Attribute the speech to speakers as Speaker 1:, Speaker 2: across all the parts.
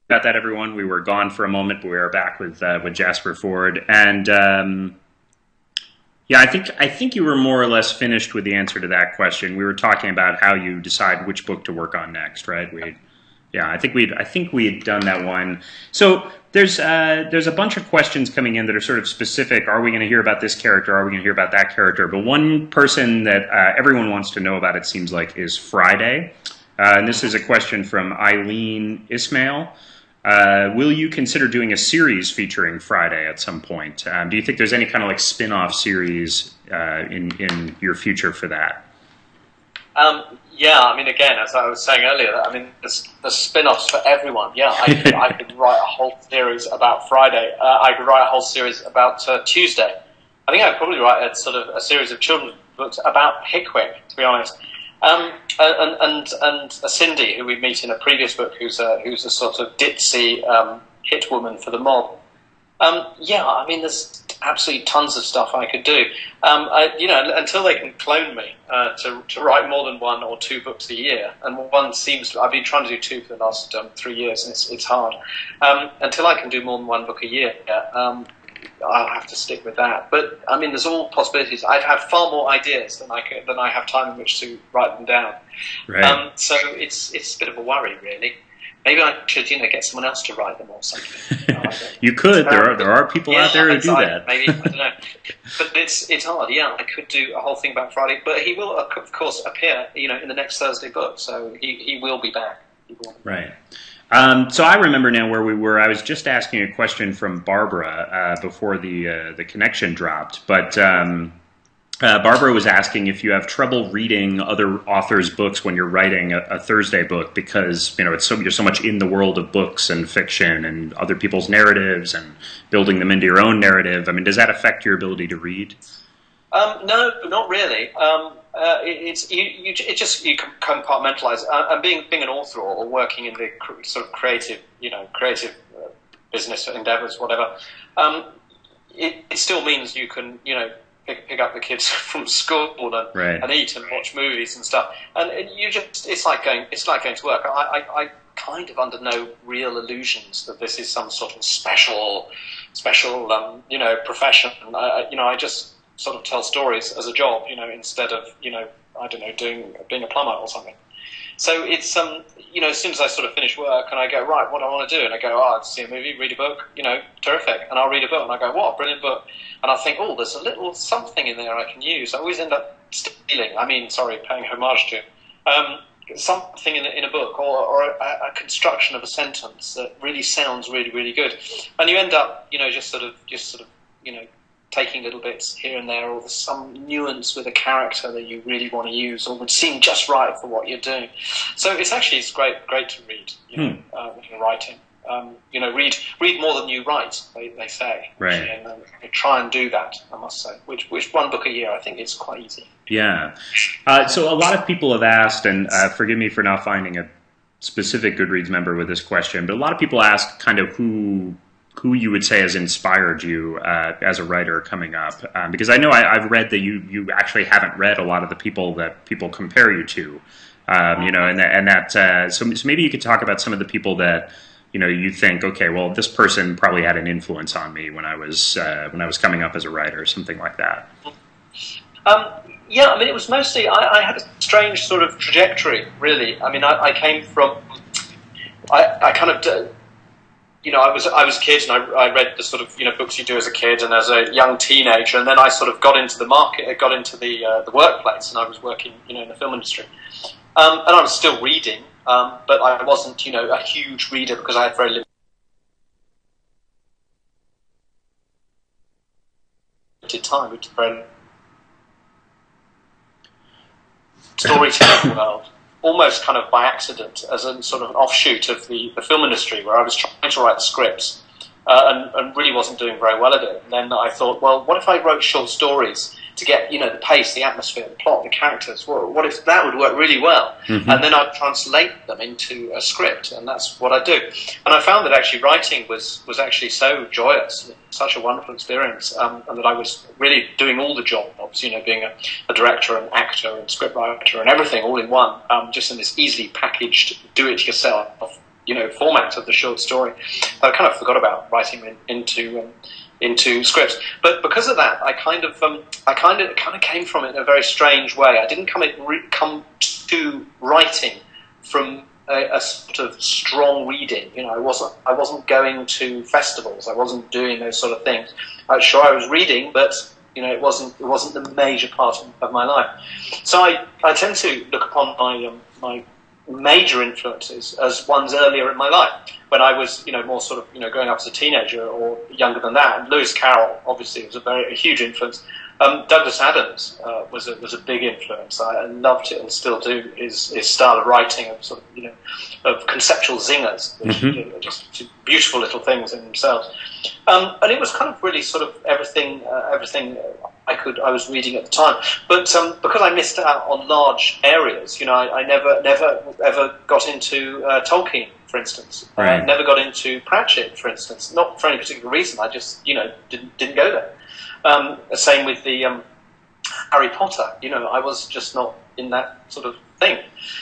Speaker 1: about that, everyone. We were gone for a moment, but we are back with Jasper Fforde, and yeah, I think you were more or less finished with the answer to that question. We were talking about how you decide which book to work on next, right? Yeah, I think we had done that one. So there's a bunch of questions coming in that are sort of specific. Are we going to hear about this character? Are we going to hear about that character? But one person that everyone wants to know about, it seems like, is Friday. And this is a question from Eileen Ismail. Will you consider doing a series featuring Friday at some point? Do you think there's any kind of like spin-off series in your future for that?
Speaker 2: Yeah, I mean, again, as I was saying earlier, I mean, there's spin-offs for everyone. Yeah, I could write a whole series about Friday. I could write a whole series about Tuesday. I think I'd probably write a series of children's books about Pickwick, to be honest. And Cindy, who we meet in a previous book, who's a sort of ditzy hit woman for the mob. Yeah, I mean, there's absolutely tons of stuff I could do. Until they can clone me to write more than one or two books a year, and one seems to, I've been trying to do two for the last 3 years, and it's hard. Until I can do more than one book a year, I'll have to stick with that. But I mean, there's all possibilities. I've had far more ideas than I have time in which to write them down.
Speaker 1: Right.
Speaker 2: So it's a bit of a worry, really. Maybe I should, get someone else to write them or something.
Speaker 1: You could. There are people out there who do that.
Speaker 2: Maybe, I don't know. But it's hard. Yeah, I could do a whole thing about Friday, but he will, of course, appear, in the next Thursday book. So he will be back.
Speaker 1: Right. So I remember now where we were. I was just asking a question from Barbara before the connection dropped, but Barbara was asking if you have trouble reading other authors' books when you're writing a Thursday book because you're so much in the world of books and fiction and other people's narratives and building them into your own narrative. I mean, does that affect your ability to read?
Speaker 2: No, not really. You can compartmentalize. And being an author or working in the sort of creative business endeavors, whatever, it still means you can, pick up the kids from school and eat and watch movies and stuff. And it's like going to work. I kind of under no real illusions that this is some sort of special, profession. I just sort of tell stories as a job, instead of, I don't know, being a plumber or something. So it's, as soon as I sort of finish work and I go, right, what do I want to do? And I go, I'd see a movie, read a book, terrific. And I'll read a book and I go, what, brilliant book. And I think, there's a little something in there I can use. I always end up paying homage to something in a book or a construction of a sentence that really sounds really, really good. And you end up, just sort of, taking little bits here and there, or there's some nuance with a character that you really want to use, or would seem just right for what you're doing. So it's great to read, when you're writing. Read more than you write, they say.
Speaker 1: Right.
Speaker 2: And try and do that, I must say. Which one book a year, I think it's quite easy.
Speaker 1: Yeah. So a lot of people have asked, and forgive me for not finding a specific GoodReads member with this question, but a lot of people ask kind of who you would say has inspired you as a writer coming up, because I know I've read that you actually haven't read a lot of the people that people compare you to, so maybe you could talk about some of the people that you think, okay, well, this person probably had an influence on me when I was coming up as a writer, something like that.
Speaker 2: Yeah, I mean, it was mostly I had a strange sort of trajectory, really. I mean, I came from I kind of. I was a kid and I read the sort of books you do as a kid and as a young teenager, and then I sort of got into the market, got into the workplace, and I was working in the film industry, and I was still reading, but I wasn't a huge reader because I had very limited time, which is very storytelling world. Almost kind of by accident, as a sort of an offshoot of the film industry, where I was trying to write the scripts and really wasn't doing very well at it. And then I thought, well, what if I wrote short stories to get the pace, the atmosphere, the plot, the characters? Well, what if that would work really well? Mm-hmm. And then I'd translate them into a script, and that's what I do. And I found that actually writing was actually so joyous, such a wonderful experience, and that I was really doing all the jobs, being a director and actor and scriptwriter and everything all in one, just in this easily packaged, do-it-yourself, format of the short story. I kind of forgot about writing into scripts, but because of that, I kind of came from it in a very strange way. I didn't come to writing from a sort of strong reading. I wasn't going to festivals. I wasn't doing those sort of things. Sure, I was reading, but it wasn't the major part of my life. So I tend to look upon my major influences as ones earlier in my life, when I was more sort of growing up as a teenager or younger than that. And Lewis Carroll obviously was a huge influence. Douglas Adams was a big influence. I loved it and still do his style of writing, of sort of of conceptual zingers, which are just beautiful little things in themselves. And it was kind of really sort of everything I was reading at the time. But because I missed out on large areas, I never ever got into Tolkien, for instance.
Speaker 1: Right.
Speaker 2: Never got into Pratchett, for instance. Not for any particular reason. I just didn't go there. Same with the Harry Potter. I was just not in that sort of thing.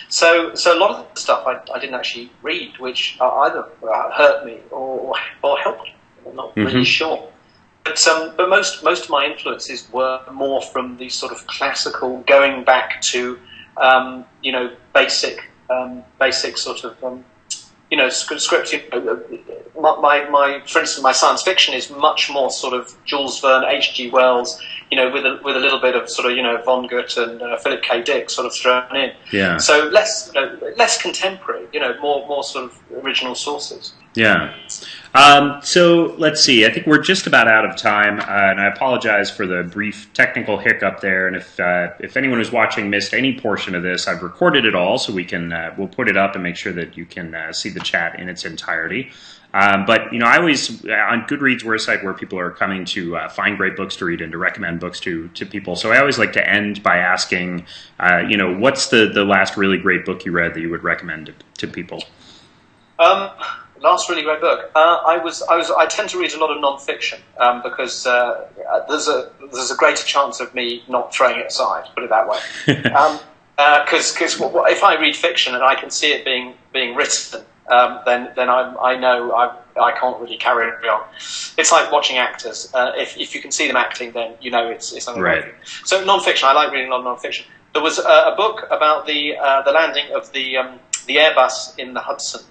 Speaker 2: So a lot of the stuff I didn't actually read, which either hurt me or helped me. I'm not really sure. But most of my influences were more from the sort of classical, going back to basic sort of script. For instance, my science fiction is much more sort of Jules Verne, H.G. Wells, with a little bit of sort of Von Goethe and Philip K. Dick sort of thrown in.
Speaker 1: Yeah.
Speaker 2: So less contemporary, more sort of original sources.
Speaker 1: Yeah. So let's see. I think we're just about out of time, and I apologize for the brief technical hiccup there. And if anyone who's watching missed any portion of this, I've recorded it all, so we'll put it up and make sure that you can see the chat in its entirety. But I always on GoodReads, we're a site where people are coming to find great books to read and to recommend books to people. So I always like to end by asking, what's the last really great book you read that you would recommend to people?
Speaker 2: Last really great book. I tend to read a lot of non-fiction because there's a greater chance of me not throwing it aside. Put it that way. Because if I read fiction and I can see it being written, then I know I can't really carry it on. It's like watching actors. If you can see them acting, then it's unreal. Right. So non-fiction. I like reading a lot of non-fiction. There was a book about the landing of the Airbus in the Hudson.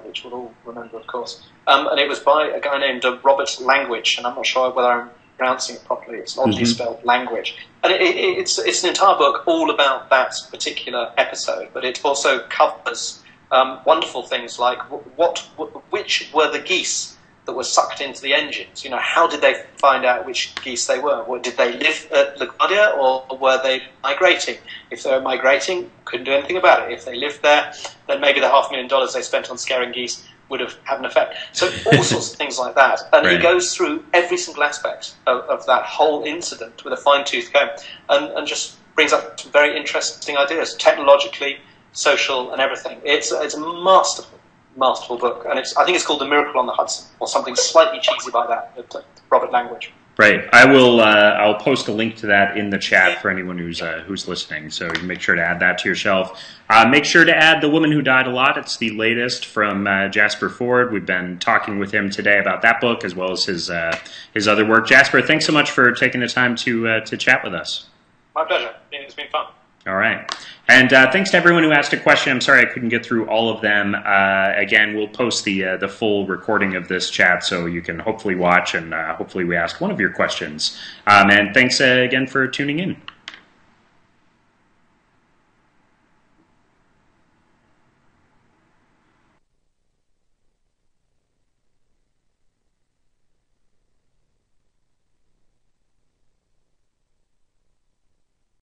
Speaker 2: Which we'll all remember, of course. And it was by a guy named Robert Langwich, and I'm not sure whether I'm pronouncing it properly. It's oddly spelled Langwich. And it's an entire book all about that particular episode, but it also covers wonderful things like which were the geese that were sucked into the engines. How did they find out which geese they were? Did they live at LaGuardia or were they migrating? If they were migrating, couldn't do anything about it. If they lived there, then maybe the $500,000 they spent on scaring geese would have had an effect. So all sorts of things like that. And He goes through every single aspect of that whole incident with a fine-tooth comb and just brings up some very interesting ideas, technologically, social, and everything. It's a masterful book, and I think it's called The Miracle on the Hudson, or something slightly cheesy by that, Robert Langwich.
Speaker 1: Right. I'll post a link to that in the chat for anyone who's listening, so you can make sure to add that to your shelf. Make sure to add The Woman Who Died a Lot. It's the latest from Jasper Fforde. We've been talking with him today about that book as well as his other work. Jasper, thanks so much for taking the time to chat with us.
Speaker 2: My pleasure. It's been fun.
Speaker 1: All right. And thanks to everyone who asked a question. I'm sorry I couldn't get through all of them. Again, we'll post the full recording of this chat so you can hopefully watch and hopefully we asked one of your questions. And thanks again for tuning in.